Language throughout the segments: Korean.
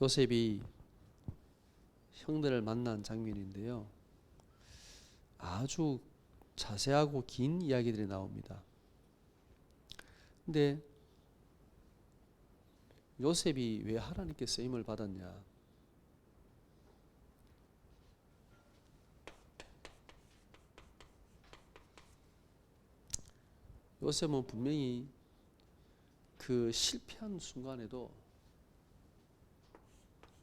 요셉이 형들을 만난 장면인데요. 아주 자세하고 긴 이야기들이 나옵니다. 근데 요셉이 왜 하나님께 쓰임을 받았냐? 요셉은 분명히 그 실패한 순간에도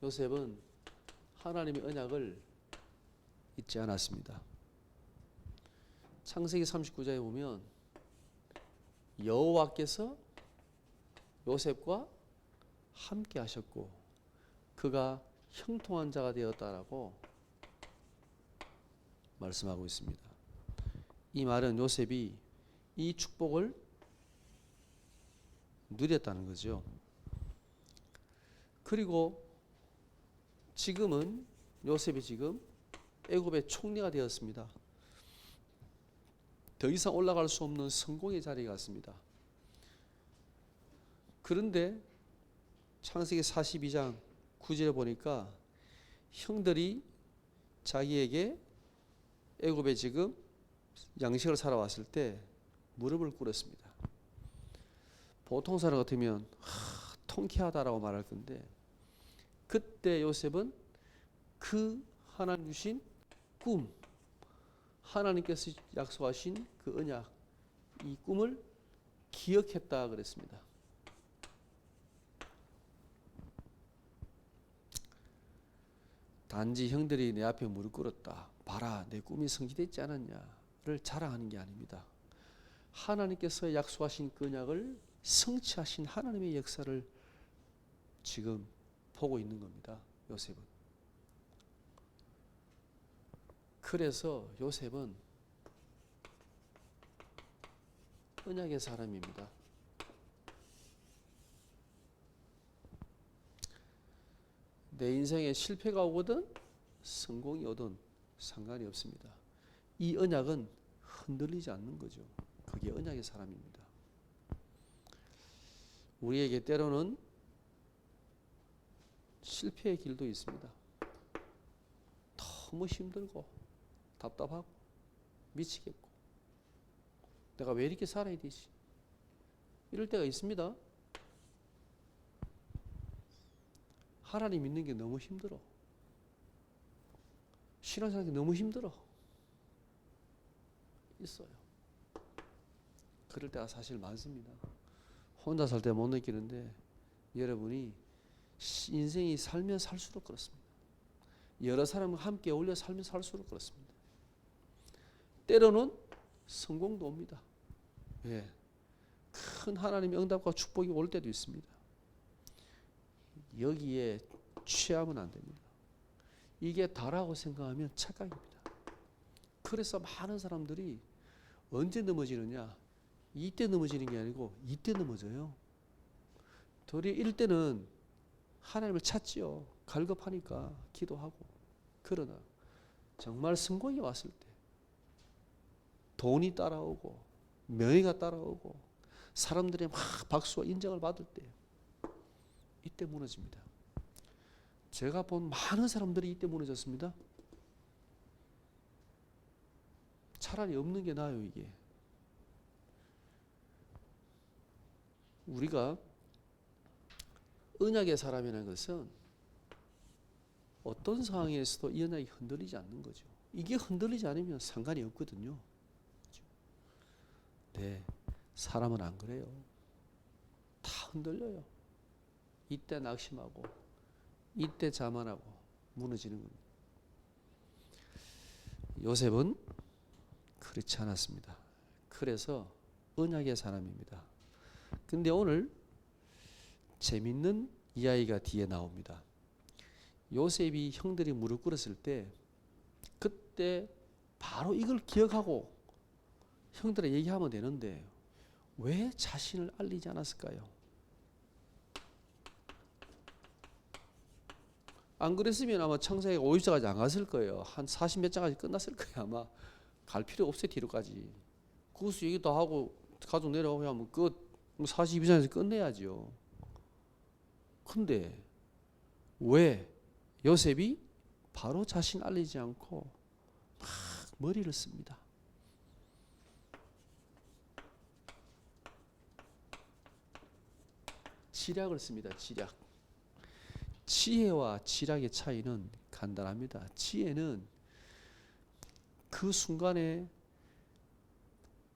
요셉은 하나님의 언약을 잊지 않았습니다. 창세기 39장에 보면 여호와께서 요셉과 함께 하셨고 그가 형통한 자가 되었다라고 말씀하고 있습니다. 이 말은 요셉이 이 축복을 누렸다는 거죠. 그리고 지금은 요셉이 지금 애굽의 총리가 되었습니다. 더 이상 올라갈 수 없는 성공의 자리에 갔습니다. 그런데 창세기 42장 9절에 보니까 형들이 자기에게 애굽에 지금 양식을 사러 왔을 때 무릎을 꿇었습니다. 보통 사람 같으면 통쾌하다라고 말할 건데 그때 요셉은 그 하나님 주신 꿈, 하나님께서 약속하신 그 언약, 이 꿈을 기억했다 그랬습니다. 단지 형들이 내 앞에 무릎 꿇었다, 봐라 내 꿈이 성취됐지 않았냐를 자랑하는 게 아닙니다. 하나님께서 약속하신 그 언약을 성취하신 하나님의 역사를 지금 보고 있는 겁니다. 요셉은. 그래서 요셉은 언약의 사람입니다. 내 인생에 실패가 오거든 성공이 오든 상관이 없습니다. 이 언약은 흔들리지 않는 거죠. 그게 언약의 사람입니다. 우리에게 때로는 실패의 길도 있습니다. 너무 힘들고 답답하고 미치겠고 내가 왜 이렇게 살아야 되지? 이럴 때가 있습니다. 하나님 믿는 게 너무 힘들어. 신앙생활이 너무 힘들어. 있어요. 그럴 때가 사실 많습니다. 혼자 살 때 못 느끼는데 여러분이 인생이 살면 살수록 그렇습니다. 여러 사람과 함께 어울려 살면 살수록 그렇습니다. 때로는 성공도 옵니다. 예. 큰 하나님의 응답과 축복이 올 때도 있습니다. 여기에 취하면 안 됩니다. 이게 다라고 생각하면 착각입니다. 그래서 많은 사람들이 언제 넘어지느냐? 이때 넘어지는 게 아니고 이때 넘어져요. 도리어 이럴 때는 하나님을 찾지요. 갈급하니까 기도하고. 그러나 정말 성공이 왔을 때 돈이 따라오고 명예가 따라오고 사람들의 막 박수와 인정을 받을 때 이때 무너집니다. 제가 본 많은 사람들이 이때 무너졌습니다. 차라리 없는 게 나아요. 이게 우리가 언약의 사람이라는 것은 어떤 상황에서도 이 언약이 흔들리지 않는 거죠. 이게 흔들리지 않으면 상관이 없거든요. 네, 사람은 안 그래요. 다 흔들려요. 이때 낙심하고 이때 자만하고 무너지는 겁니다. 요셉은 그렇지 않았습니다. 그래서 언약의 사람입니다. 근데 오늘 재밌는 이야기가 뒤에 나옵니다. 요셉이 형들이 무릎 꿇었을 때 그때 바로 이걸 기억하고 형들에 얘기하면 되는데 왜 자신을 알리지 않았을까요? 안 그랬으면 아마 창세기 50장까지 안 갔을 거예요. 한 40 몇 장까지 끝났을 거예요. 아마 갈 필요 없어요. 뒤로까지. 그것을 얘기 다 하고 가족 내려오고 하면 끝. 42장에서 끝내야죠. 근데 왜? 요셉이 바로 자신 알리지 않고 막 머리를 씁니다. 지략을 씁니다. 지략. 지혜와 지략의 차이는 간단합니다. 지혜는 그 순간에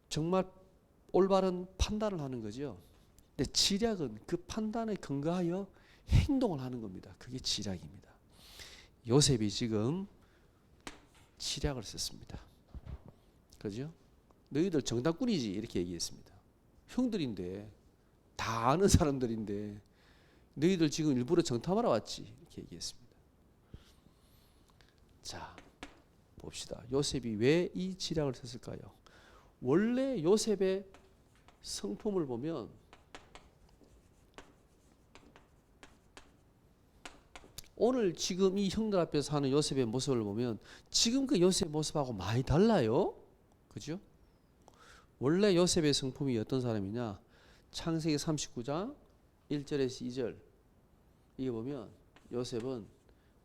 정말 올바른 판단을 하는 거죠. 근데 지략은 그 판단에 근거하여 행동을 하는 겁니다. 그게 지략입니다. 요셉이 지금 지략을 썼습니다. 그죠? 너희들 정당꾼이지 이렇게 얘기했습니다. 형들인데 다 아는 사람들인데 너희들 지금 일부러 정탐하러 왔지 이렇게 얘기했습니다. 자, 봅시다. 요셉이 왜 이 지략을 썼을까요? 원래 요셉의 성품을 보면 오늘 지금 이 형들 앞에서 하는 요셉의 모습을 보면 지금 그 요셉의 모습하고 많이 달라요. 그죠? 원래 요셉의 성품이 어떤 사람이냐? 창세기 39장 1절에서 2절 이게 보면 요셉은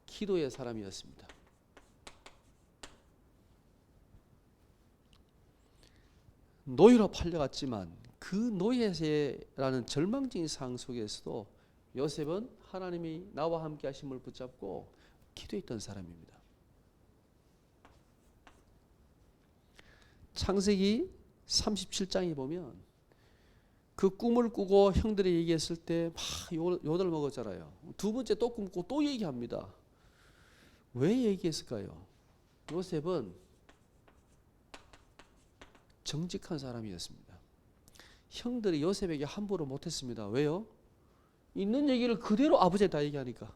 기도의 사람이었습니다. 노예로 팔려갔지만 그 노예라는 절망적인 상황 속에서도 요셉은 하나님이 나와 함께 하심을 붙잡고 기도했던 사람입니다. 창세기 37장에 보면 그 꿈을 꾸고 형들이 얘기했을 때 막 요들 먹었잖아요. 두 번째 또 꿈 꾸고 또 얘기합니다. 왜 얘기했을까요? 요셉은 정직한 사람이었습니다. 형들이 요셉에게 함부로 못했습니다. 왜요? 있는 얘기를 그대로 아버지에 다 얘기하니까.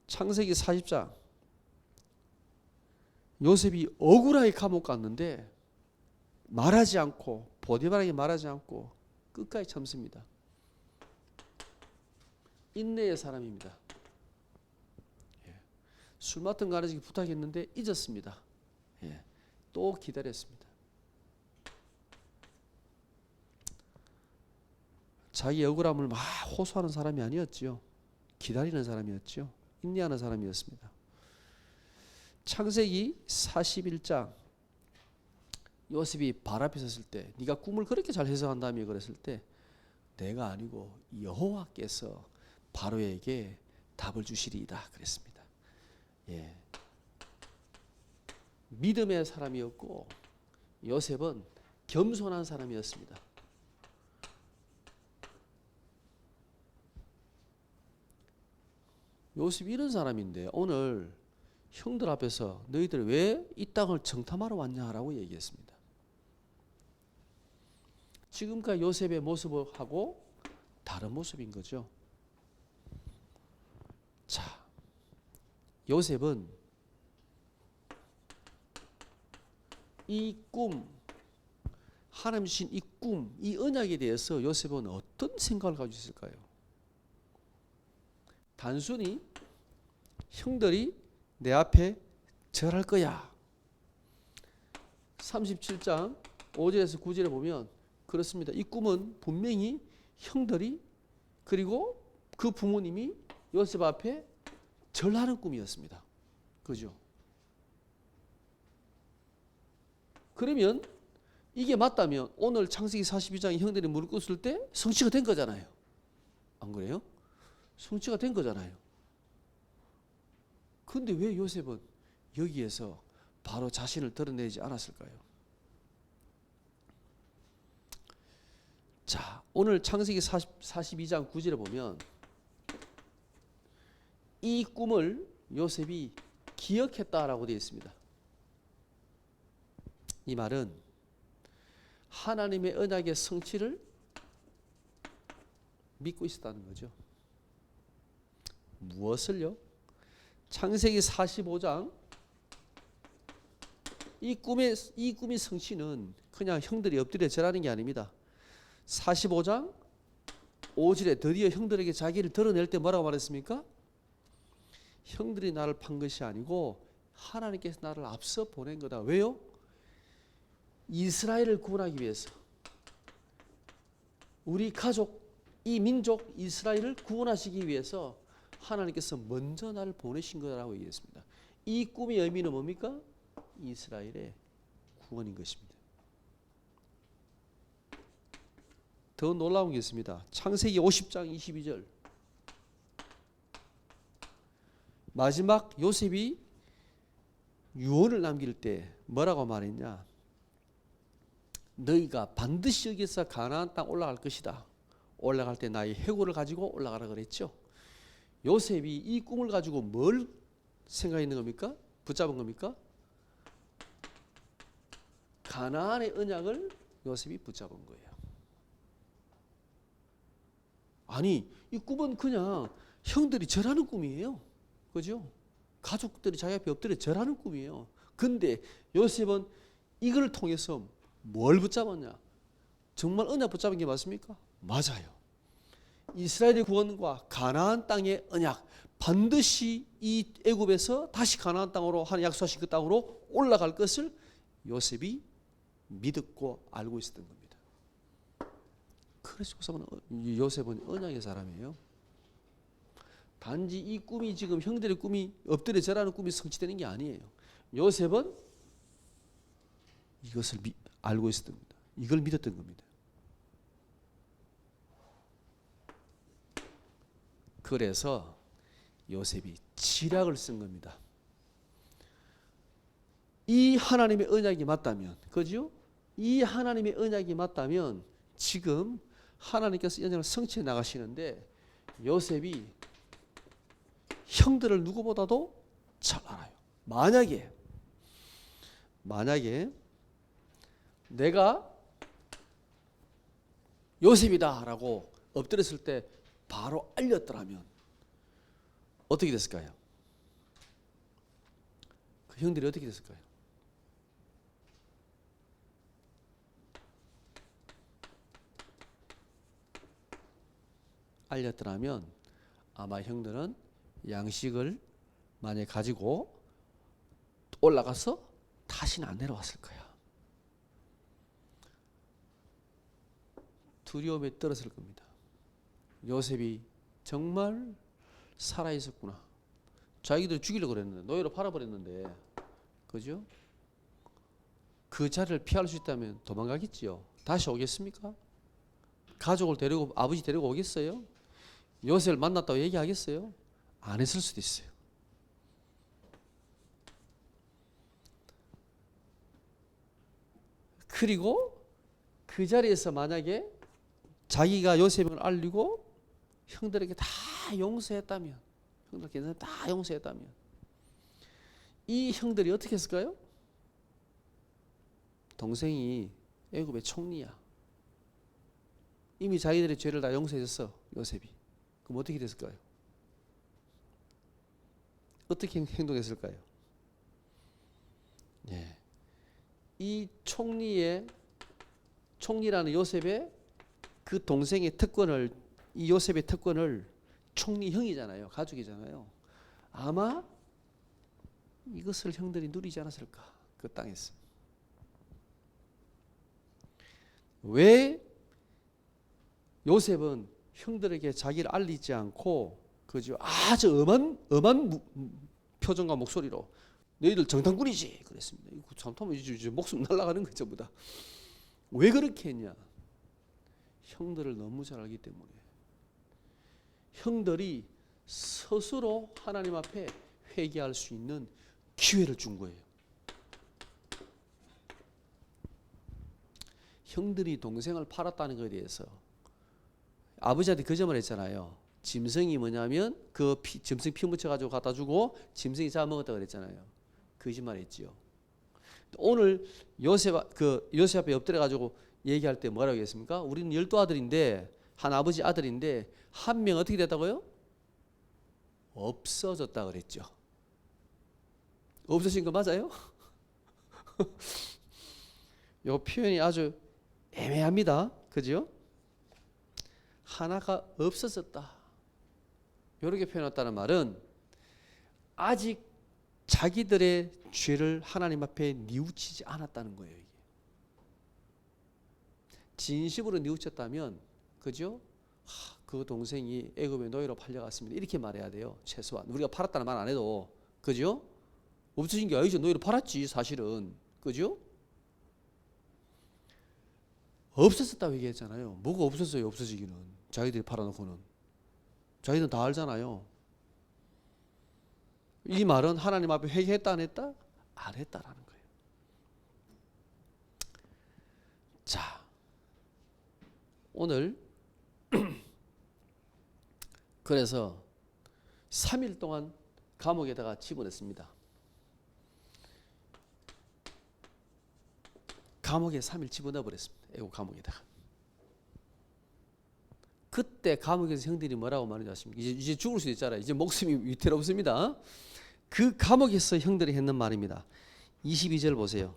창세기 40장 요셉이 억울하게 감옥 갔는데 말하지 않고 보디발에게 말하지 않고 끝까지 참습니다. 인내의 사람입니다. 술 맡은 가르치기 부탁했는데 잊었습니다. 또 기다렸습니다. 자기 억울함을 막 호소하는 사람이 아니었지요. 기다리는 사람이었지요. 인내하는 사람이었습니다. 창세기 41장 요셉이 발 앞에 섰을 때 네가 꿈을 그렇게 잘 해석한다며 그랬을 때 내가 아니고 여호와께서 바로에게 답을 주시리이다 그랬습니다. 믿음의 사람이었고 요셉은 겸손한 사람이었습니다. 요셉이 이런 사람인데 오늘 형들 앞에서 너희들 왜 이 땅을 정탐하러 왔냐라고 얘기했습니다. 지금까지 요셉의 모습하고 다른 모습인 거죠. 자, 요셉은 이 꿈, 하나님 주신 이 꿈, 이 언약에 대해서 요셉은 어떤 생각을 가지고 있을까요? 단순히 형들이 내 앞에 절할 거야. 37장 5절에서 9절에 보면 그렇습니다. 이 꿈은 분명히 형들이 그리고 그 부모님이 요셉 앞에 절하는 꿈이었습니다. 그죠? 그러면 이게 맞다면 오늘 창세기 42장에 형들이 무릎 꿇었을 때 성취가 된 거잖아요. 안 그래요? 성취가 된 거잖아요. 그런데 왜 요셉은 여기에서 바로 자신을 드러내지 않았을까요? 자, 오늘 창세기 42장 9절에 보면 이 꿈을 요셉이 기억했다라고 되어 있습니다. 이 말은 하나님의 언약의 성취를 믿고 있었다는 거죠. 무엇을요? 창세기 45장 이 꿈의 성취는 그냥 형들이 엎드려 절하는 게 아닙니다. 45장 5절에 드디어 형들에게 자기를 드러낼 때 뭐라고 말했습니까? 형들이 나를 판 것이 아니고 하나님께서 나를 앞서 보낸 거다. 왜요? 이스라엘을 구원하기 위해서. 우리 가족, 이 민족 이스라엘을 구원하시기 위해서 하나님께서 먼저 나를 보내신 거라고 얘기했습니다. 이 꿈의 의미는 뭡니까? 이스라엘의 구원인 것입니다. 더 놀라운 게 있습니다. 창세기 50장 22절. 마지막 요셉이 유언을 남길 때 뭐라고 말했냐? 너희가 반드시 여기서 가나안 땅 올라갈 것이다. 올라갈 때 나의 해골을 가지고 올라가라 그랬죠. 요셉이 이 꿈을 가지고 뭘 생각했는 겁니까? 붙잡은 겁니까? 가나안의 언약을 요셉이 붙잡은 거예요. 아니, 이 꿈은 그냥 형들이 절하는 꿈이에요. 그죠? 가족들이 자기 앞에 엎드려 절하는 꿈이에요. 근데 요셉은 이걸 통해서 뭘 붙잡았냐? 정말 언약 붙잡은 게 맞습니까? 맞아요. 이스라엘의 구원과 가나안 땅의 언약, 반드시 이 애굽에서 다시 가나안 땅으로 하나님 약속하신 그 땅으로 올라갈 것을 요셉이 믿었고 알고 있었던 겁니다. 그래서 요셉은 언약의 사람이에요. 단지 이 꿈이 지금 형들의 꿈이 엎드려 절하는 꿈이 성취되는 게 아니에요. 요셉은 이것을 알고 있었던 겁니다. 이걸 믿었던 겁니다. 그래서 요셉이 지략을 쓴 겁니다. 이 하나님의 언약이 맞다면, 그죠? 이 하나님의 언약이 맞다면 지금 하나님께서 이 언약을 성취해 나가시는데 요셉이 형들을 누구보다도 잘 알아요. 만약에 내가 요셉이다라고 엎드렸을 때 바로 알렸더라면 어떻게 됐을까요? 그 형들이 어떻게 됐을까요? 알렸더라면 아마 형들은 양식을 만약에 가지고 올라가서 다시는 안 내려왔을 거야. 두려움에 떨었을 겁니다. 요셉이 정말 살아있었구나. 자기들 죽이려고 그랬는데, 노예로 팔아버렸는데, 그죠? 그 자리를 피할 수 있다면 도망가겠지요. 다시 오겠습니까? 가족을 데리고, 아버지 데리고 오겠어요? 요셉을 만났다고 얘기하겠어요? 안 했을 수도 있어요. 그리고 그 자리에서 만약에 자기가 요셉을 알리고 형들에게 다 용서했다면, 형들에게 다 용서했다면 이 형들이 어떻게 했을까요? 동생이 애굽의 총리야. 이미 자기들의 죄를 다 용서해줬어, 요셉이. 그럼 어떻게 됐을까요? 어떻게 행동했을까요? 예. 이 총리라는 요셉의 그 동생의 특권을, 이 요셉의 특권을, 총리 형이잖아요. 가족이잖아요. 아마 이것을 형들이 누리지 않았을까? 그 땅에서. 왜 요셉은 형들에게 자기를 알리지 않고 그죠? 아주 엄한 표정과 목소리로 너희들 정탐꾼이지 그랬습니다. 이거 참다면 이제 목숨 날아가는 거 전부 다. 왜 그렇게 했냐? 형들을 너무 잘 알기 때문에. 형들이 스스로 하나님 앞에 회개할 수 있는 기회를 준 거예요. 형들이 동생을 팔았다는 것에 대해서 아버지한테 거짓말 했잖아요. 짐승이 뭐냐면 그 짐승 피 묻혀가지고 갖다 주고 짐승이 잡아먹었다 그랬잖아요. 거짓말했지요. 오늘 요셉 앞에 엎드려가지고 얘기할 때 뭐라고 했습니까? 우리는 12아들인데 한 아버지 아들인데 한 명 어떻게 됐다고요? 없어졌다 그랬죠. 없어진 거 맞아요? 이 표현이 아주 애매합니다. 그죠? 하나가 없어졌다. 이렇게 표현했다는 말은 아직 자기들의 죄를 하나님 앞에 뉘우치지 않았다는 거예요. 이게. 진심으로 뉘우쳤다면, 그죠? 그 동생이 애굽의 노예로 팔려갔습니다. 이렇게 말해야 돼요. 최소한 우리가 팔았다는 말 안 해도, 그죠? 없어진 게 아니죠. 노예로 팔았지 사실은, 그죠? 없었다고 얘기했잖아요. 뭐가 없었어요? 없어지기는 자기들이 팔아놓고는 자기들은 다 알잖아요. 이 말은 하나님 앞에 회개했다 안 했다? 안 했다라는 거예요. 자, 오늘 그래서 3일 동안 감옥에다가 집어넣습니다. 감옥에 3일 집어넣어 버렸습니다. 애국 감옥에다가. 그때 감옥에서 형들이 뭐라고 말하는지 아십니까? 이제 죽을 수도 있잖아요. 이제 목숨이 위태롭습니다. 그 감옥에서 형들이 했는 말입니다. 22절 보세요.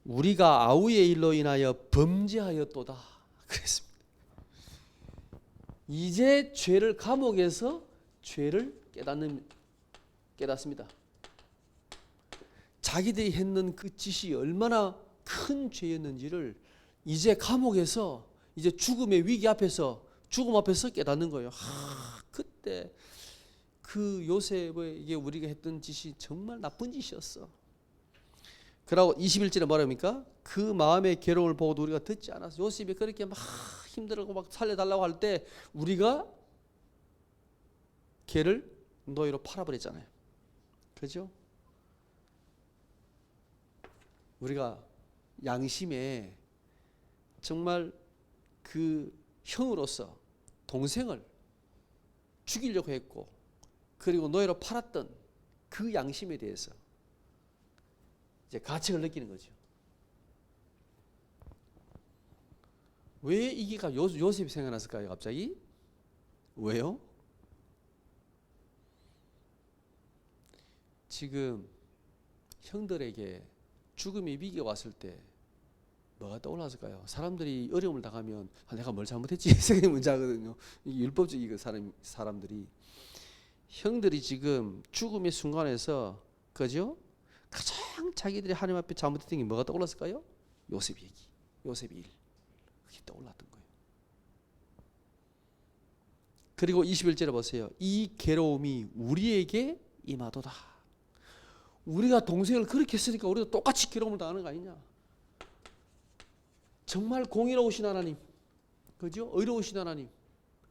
우리가 아우의 일로 인하여 범죄하였도다 그랬습니다. 이제 죄를, 감옥에서 죄를 깨닫습니다. 자기들이 했는 그 짓이 얼마나 큰 죄였는지를 이제 감옥에서, 이제 죽음의 위기 앞에서, 죽음 앞에서 깨닫는 거예요. 그때 그 요셉에게 우리가 했던 짓이 정말 나쁜 짓이었어. 그러고 21절에 뭐라 합니까? 그 마음의 괴로움을 보고도 우리가 듣지 않았어. 요셉이 그렇게 막 힘들고 막 살려달라고 할 때 우리가 걔를 노예로 팔아버렸잖아요. 그죠? 우리가 양심에 정말 그 형으로서 동생을 죽이려고 했고, 그리고 노예로 팔았던 그 양심에 대해서 이제 가책을 느끼는 거죠. 왜 이게가 요셉이 생각났을까요? 갑자기? 왜요? 지금 형들에게 죽음의 위기가 왔을 때 뭐가 떠올랐을까요? 사람들이 어려움을 당하면 내가 뭘 잘못했지 생각이 먼저 하거든요. 율법적인 사람들이. 형들이 지금 죽음의 순간에서, 그죠? 가장 자기들이 하나님 앞에 잘못했던 게 뭐가 떠올랐을까요? 요셉 얘기, 요셉 일. 그게 떠올랐던 거예요. 그리고 21절에 보세요. 이 괴로움이 우리에게 임하도다. 우리가 동생을 그렇게 했으니까 우리도 똑같이 괴로움을 당하는 거 아니냐. 정말 공의로우신 하나님, 그죠? 의로우신 하나님,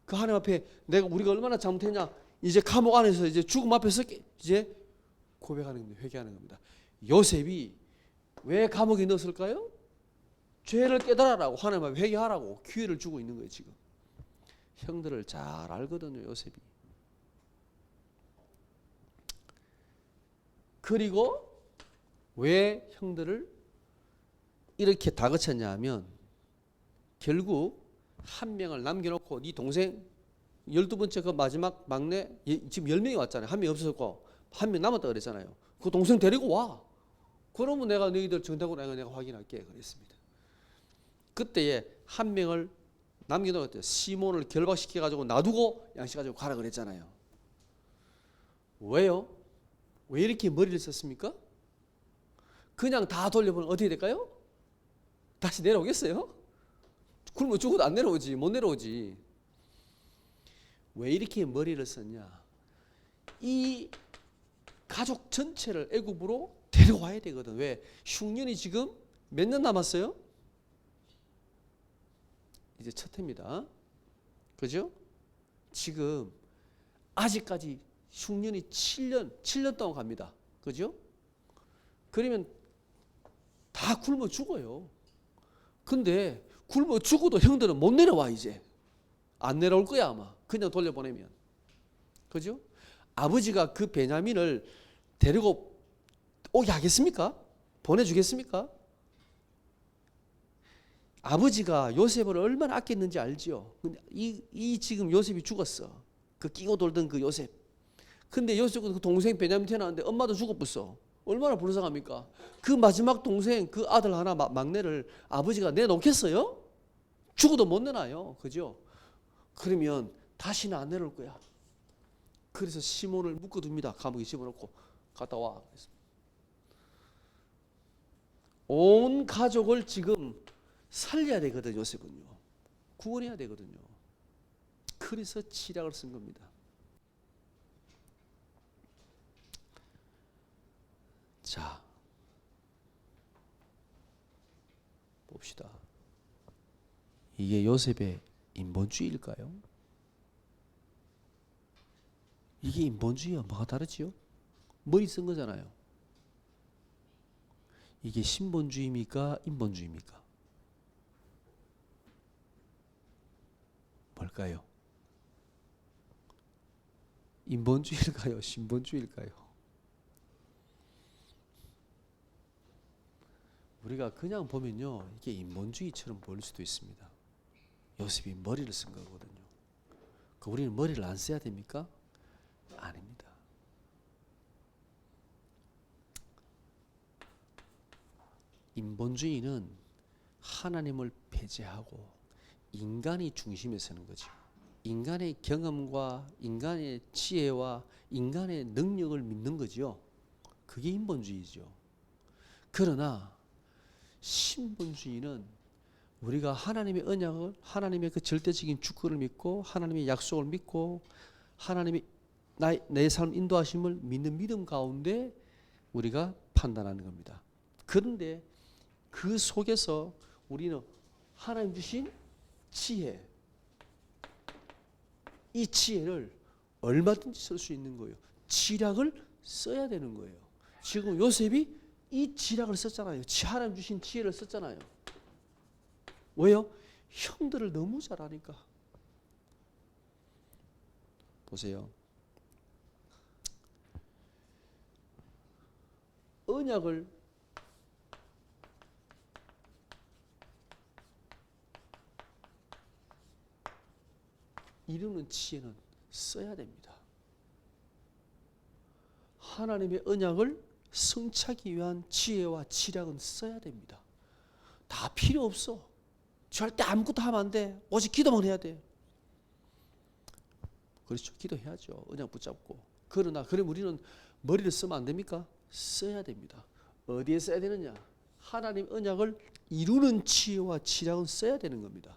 그 하나님 앞에 우리가 얼마나 잘못했냐, 이제 감옥 안에서 이제 죽음 앞에서 이제 고백하는 겁니다. 회개하는 겁니다. 요셉이 왜 감옥에 넣었을까요? 죄를 깨달으라고, 하나님 앞에 회개하라고 기회를 주고 있는 거예요. 지금 형들을 잘 알거든요, 요셉이. 그리고 왜 형들을 이렇게 다그쳤냐 하면, 결국 한 명을 남겨놓고 네 동생 12번째 그 마지막 막내, 지금 10명이 왔잖아요. 한 명이 없어졌고 한 명 남았다 그랬잖아요. 그 동생 데리고 와. 그러면 내가 너희들 정답으로 내가 확인할게 그랬습니다. 그때에 한 명을 남겨놓았대요. 시몬을 결박시켜가지고 놔두고 양식가지고 가라 그랬잖아요. 왜요? 왜 이렇게 머리를 썼습니까? 그냥 다 돌려보면 어떻게 될까요? 다시 내려오겠어요? 굶어 죽어도 안 내려오지, 못 내려오지. 왜 이렇게 머리를 썼냐? 이 가족 전체를 애굽으로 데려와야 되거든. 왜? 흉년이 지금 몇 년 남았어요? 이제 첫 해입니다. 그죠? 지금 아직까지 흉년이 7년 동안 갑니다. 그죠? 그러면 다 굶어 죽어요. 근데 굶어 죽어도 형들은 못 내려와. 이제 안 내려올 거야 아마. 그냥 돌려보내면. 그죠? 아버지가 그 베냐민을 데리고 오게 하겠습니까? 보내주겠습니까? 아버지가 요셉을 얼마나 아꼈는지 알지요. 근데 이 지금 요셉이 죽었어. 그 끼고 돌던 그 요셉. 근데 요셉은 그 동생 베냐민 태어났는데 엄마도 죽어버렸어. 얼마나 불쌍합니까? 그 마지막 동생, 그 아들 하나 막내를 아버지가 내놓겠어요? 죽어도 못 내놔요. 그죠? 그러면 다시는 안 내려올 거야. 그래서 시몬을 묶어둡니다. 감옥에 집어넣고 갔다 와. 온 가족을 지금 살려야 되거든, 요셉은요. 구원해야 되거든요. 그래서 치략을 쓴 겁니다. 자, 봅시다. 이게 요셉의 인본주의일까요? 이게 인본주의와 뭐가 다르지요? 머리 쓴 거잖아요. 이게 신본주의입니까? 인본주의입니까? 뭘까요? 인본주의일까요? 신본주의일까요? 우리가 그냥 보면요, 이게 인본주의처럼 보일 수도 있습니다. 요셉이 머리를 쓴 거거든요. 우리는 머리를 안 써야 됩니까? 아닙니다. 인본주의는 하나님을 배제하고 인간이 중심에 서는 거죠. 인간의 경험과 인간의 지혜와 인간의 능력을 믿는 거죠. 그게 인본주의죠. 그러나 신본주의는 우리가 하나님의 언약을, 하나님의 그 절대적인 주권을 믿고 하나님의 약속을 믿고 하나님의 내 삶 인도하심을 믿는 믿음 가운데 우리가 판단하는 겁니다. 그런데 그 속에서 우리는 하나님 주신 지혜, 이 지혜를 얼마든지 쓸 수 있는 거예요. 지략을 써야 되는 거예요. 지금 요셉이 이 지략을 썼잖아요. 하나님 주신 지혜를 썼잖아요. 왜요? 형들을 너무 잘 아니까. 보세요. 언약을 이루는 지혜는 써야 됩니다. 하나님의 언약을 성취하기 위한 지혜와 지략은 써야 됩니다. 다 필요 없어. 절대 아무것도 하면 안 돼. 오직 기도만 해야 돼. 그렇죠. 기도해야죠. 언약 붙잡고. 그러나 그럼 우리는 머리를 쓰면 안 됩니까? 써야 됩니다. 어디에 써야 되느냐? 하나님 언약을 이루는 지혜와 지략은 써야 되는 겁니다.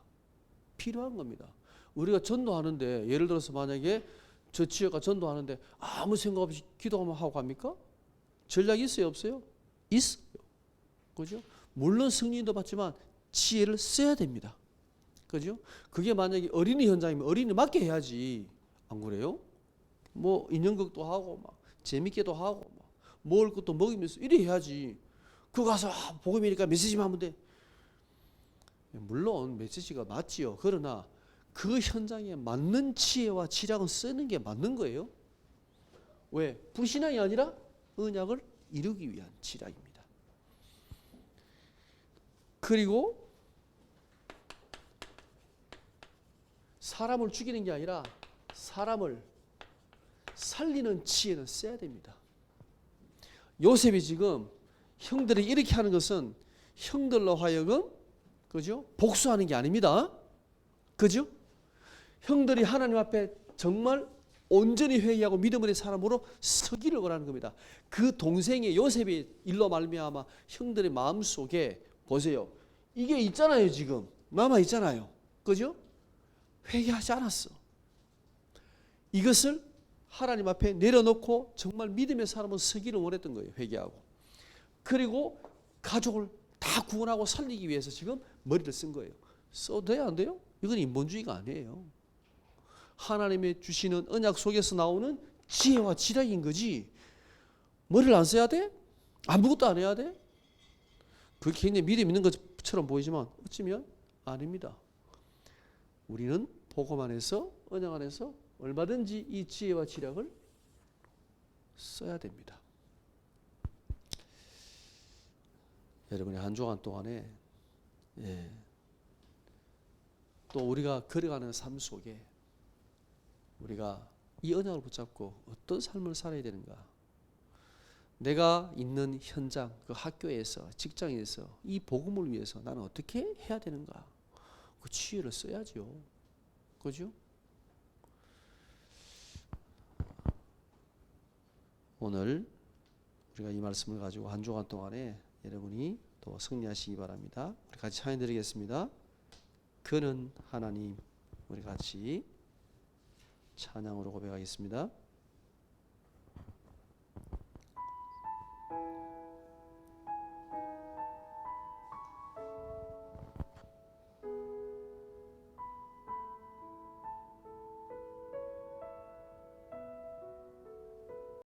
필요한 겁니다. 우리가 전도하는데 예를 들어서 만약에 저 지혜가 전도하는데 아무 생각 없이 기도만 하고 갑니까? 전략이 있어요? 없어요? 있어요. 그죠? 물론 승리도 받지만 지혜를 써야 됩니다. 그죠? 그게 만약에 어린이 현장이면 어린이 맞게 해야지. 안 그래요? 뭐 인형극도 하고 막 재밌게도 하고 막 먹을 것도 먹이면서 이래 해야지. 그거 가서 복음이니까 메시지만 하면 돼. 물론 메시지가 맞지요. 그러나 그 현장에 맞는 지혜와 지략은 쓰는 게 맞는 거예요. 왜? 불신앙이 아니라 언약을 이루기 위한 지략입니다. 그리고 사람을 죽이는 게 아니라 사람을 살리는 지혜는 써야 됩니다. 요셉이 지금 형들이 이렇게 하는 것은 형들로 하여금 그죠? 복수하는 게 아닙니다. 그죠? 형들이 하나님 앞에 정말 온전히 회개하고 믿음의 사람으로 서기를 원하는 겁니다. 그 동생의 요셉의 일로 말미암아 형들의 마음속에 보세요. 이게 있잖아요. 지금 남아 있잖아요. 그죠? 회개하지 않았어. 이것을 하나님 앞에 내려놓고 정말 믿음의 사람은 서기를 원했던 거예요. 회개하고. 그리고 가족을 다 구원하고 살리기 위해서 지금 머리를 쓴 거예요. 써도 돼요? 안 돼요? 이건 인본주의가 아니에요. 하나님의 주시는 언약 속에서 나오는 지혜와 지략인 거지. 머리를 안 써야 돼? 아무것도 안 해야 돼? 그게 굉장히 믿음 있는 것처럼 보이지만 어쩌면 아닙니다. 우리는 복음 안에서 언약 안에서 얼마든지 이 지혜와 지략을 써야 됩니다. 여러분의 한 주간 동안에 또 우리가 걸어가는 삶 속에 우리가 이 언약을 붙잡고 어떤 삶을 살아야 되는가? 내가 있는 현장, 그 학교에서, 직장에서 이 복음을 위해서 나는 어떻게 해야 되는가? 그 지혜를 써야죠. 그죠? 오늘 우리가 이 말씀을 가지고 한 주간 동안에 여러분이 또 승리하시기 바랍니다. 우리 같이 찬양 드리겠습니다. 그는 하나님. 우리 같이 찬양으로 고백하겠습니다.